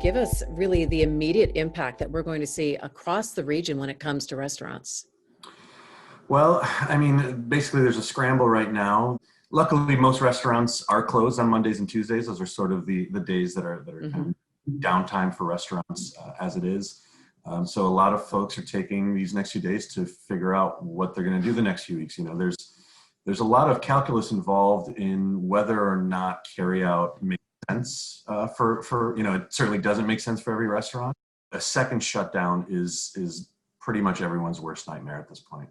give us really the immediate impact that we're going to see across the region when it comes to restaurants? Well, I mean, basically there's a scramble right now. Luckily, most restaurants are closed on Mondays and Tuesdays. Those are sort of the days that are kind of downtime for restaurants as it is. So a lot of folks are taking these next few days to figure out what they're going to do the next few weeks. You know, there's a lot of calculus involved in whether or not carryout makes sense for it certainly doesn't make sense for every restaurant. A second shutdown is pretty much everyone's worst nightmare at this point.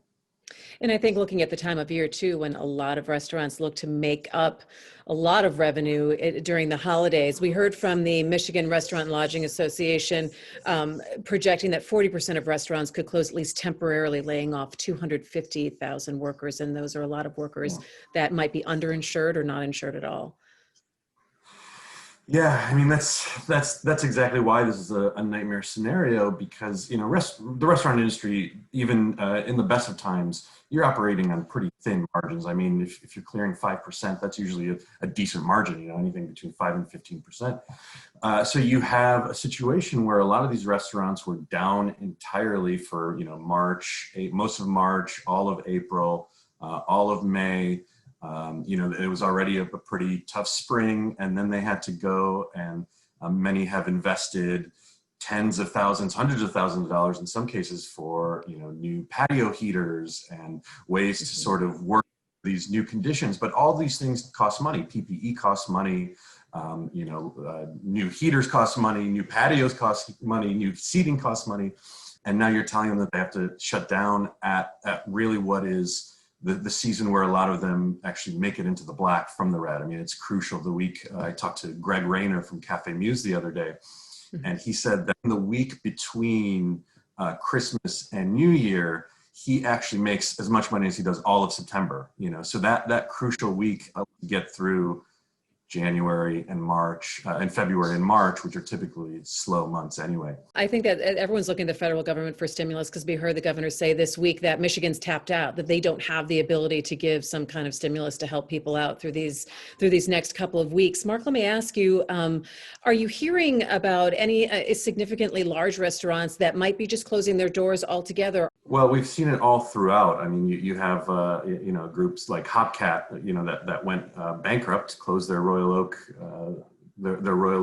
And I think looking at the time of year too, when a lot of restaurants look to make up a lot of revenue during the holidays. We heard from the Michigan Restaurant and Lodging Association projecting that 40% of restaurants could close at least temporarily, laying off 250,000 workers. And those are a lot of workers that might be underinsured or not insured at all. Yeah, I mean, that's exactly why this is a nightmare scenario, because, you know, the restaurant industry, even in the best of times, you're operating on pretty thin margins. I mean, if you're clearing 5%, that's usually a decent margin, you know, anything between 5 and 15%. So you have a situation where a lot of these restaurants were down entirely for, you know, most of March, all of April, all of May. It was already a pretty tough spring, and then they had to go, and many have invested tens of thousands, hundreds of thousands of dollars in some cases for, you know, new patio heaters and ways to sort of work these new conditions. But all these things cost money. PPE costs money. New heaters cost money. New patios cost money. New seating costs money. And now you're telling them that they have to shut down at really what is the season where a lot of them actually make it into the black from the red. I mean, it's crucial. The week I talked to Greg Rayner from Cafe Muse the other day, and he said that in the week between Christmas and New Year, he actually makes as much money as he does all of September. You know, so that crucial week to get through January and March and February and March, which are typically slow months anyway. I think that everyone's looking to the federal government for stimulus, because we heard the governor say this week that Michigan's tapped out, that they don't have the ability to give some kind of stimulus to help people out through these next couple of weeks. Mark, let me ask you, are you hearing about any significantly large restaurants that might be just closing their doors altogether? Well, we've seen it all throughout. I mean, you have groups like Hopcat, you know, that went bankrupt, closed their Royal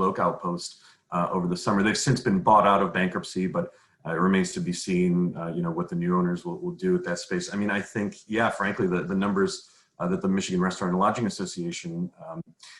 Oak outpost over the summer. They've since been bought out of bankruptcy, but it remains to be seen, what the new owners will do with that space. I mean, I think, frankly, the numbers that the Michigan Restaurant and Lodging Association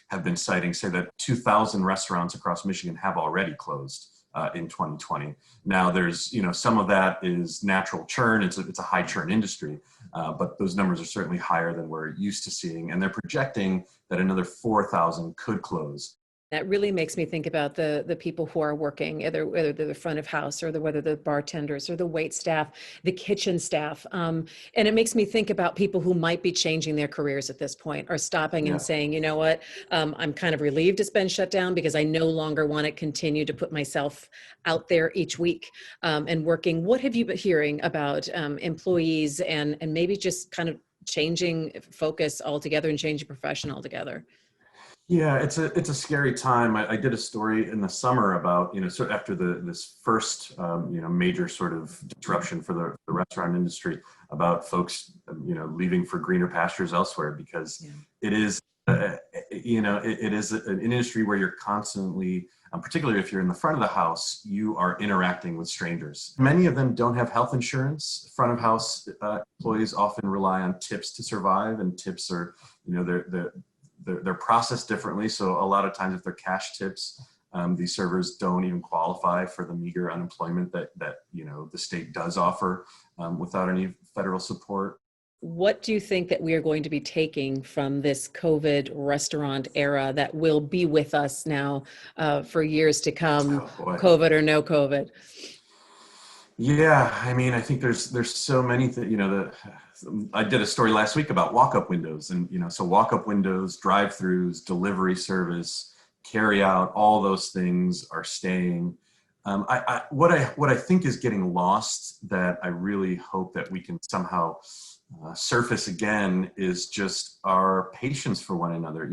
have been citing say that 2,000 restaurants across Michigan have already closed in 2020. Now there's, some of that is natural churn. It's a high churn industry, but those numbers are certainly higher than we're used to seeing. And they're projecting that another 4,000 could close. That really makes me think about the people who are working, whether they're the front of house or whether the bartenders or the wait staff, the kitchen staff. And it makes me think about people who might be changing their careers at this point, or stopping and saying, you know what, I'm kind of relieved it's been shut down because I no longer want to continue to put myself out there each week and working. What have you been hearing about employees and maybe just kind of changing focus altogether and changing profession altogether? Yeah, it's a scary time. I did a story in the summer about, sort of after this first, major sort of disruption for the restaurant industry, about folks, leaving for greener pastures elsewhere, because it is, it is an industry where you're constantly, particularly if you're in the front of the house, you are interacting with strangers. Many of them don't have health insurance. Front of house employees often rely on tips to survive, and tips are, they're processed differently. So a lot of times if they're cash tips, these servers don't even qualify for the meager unemployment that the state does offer without any federal support. What do you think that we are going to be taking from this COVID restaurant era that will be with us now for years to come, COVID or no COVID? Yeah, I mean, I think there's so many things, I did a story last week about walk-up windows, and, so walk-up windows, drive-throughs, delivery service, carry out, all those things are staying. What I think is getting lost, that I really hope that we can somehow surface again, is just our patience for one another.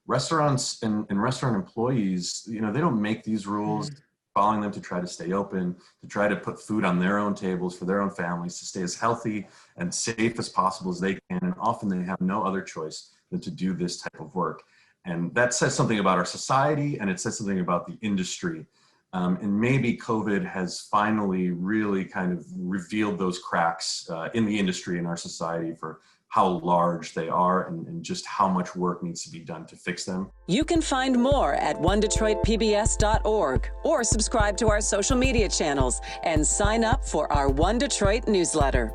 restaurants and restaurant employees, you know, they don't make these rules, following them to try to stay open, to try to put food on their own tables for their own families, to stay as healthy and safe as possible as they can. And often they have no other choice than to do this type of work. And that says something about our society, and it says something about the industry. And maybe COVID has finally really kind of revealed those cracks in the industry and our society for how large they are and just how much work needs to be done to fix them. You can find more at onedetroitpbs.org or subscribe to our social media channels and sign up for our One Detroit newsletter.